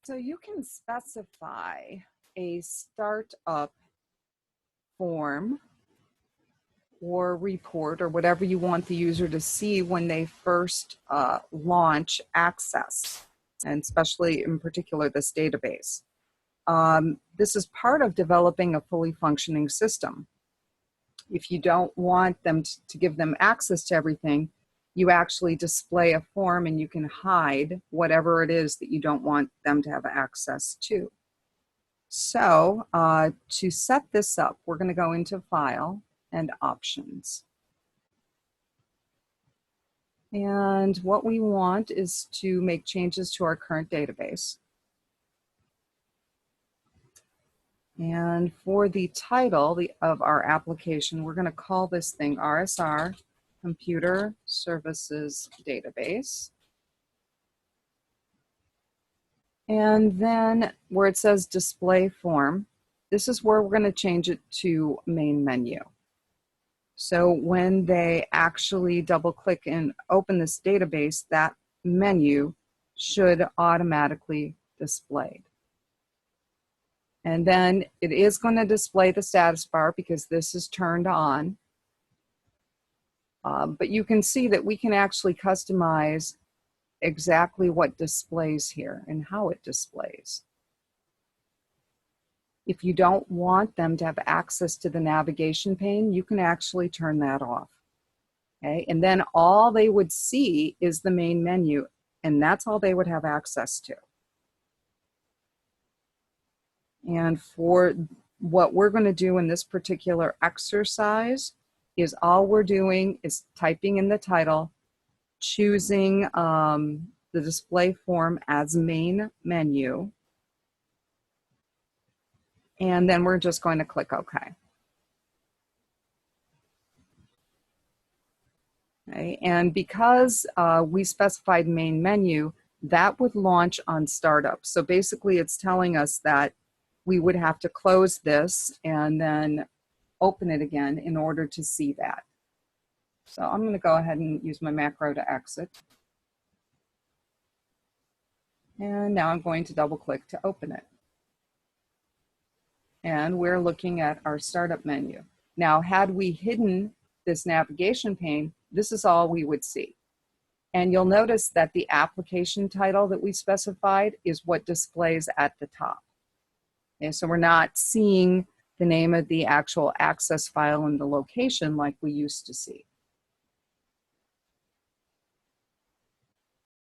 So you can specify a startup form or report or whatever you want the user to see when they first launch Access, and especially in particular this database. This is part of developing a fully functioning system. If you don't want them to give them access to everything, you actually display a form and you can hide whatever it is that you don't want them to have access to. So to set this up, we're going to go into File and Options. And what we want is to make changes to our current database. And for the title of our application, we're going to call this thing RSR Computer Services Database. And then where it says Display Form, this is where we're going to change it to Main Menu. So when they actually double click and open this database, that menu should automatically display. And then it is going to display the status bar because this is turned on. But you can see that we can actually customize exactly what displays here and how it displays. If you don't want them to have access to the navigation pane, you can actually turn that off. Okay? And then all they would see is the main menu, and that's all they would have access to. And for what we're going to do in this particular exercise is all we're doing is typing in the title, choosing the display form as main menu, and then we're just going to click OK. Okay. And because we specified main menu, that would launch on startup. So basically it's telling us that we would have to close this and then open it again in order to see that. So I'm going to go ahead and use my macro to exit. And now I'm going to double click to open it. And we're looking at our startup menu. Now, had we hidden this navigation pane, this is all we would see. And you'll notice that the application title that we specified is what displays at the top. Okay, so we're not seeing the name of the actual access file and the location like we used to see.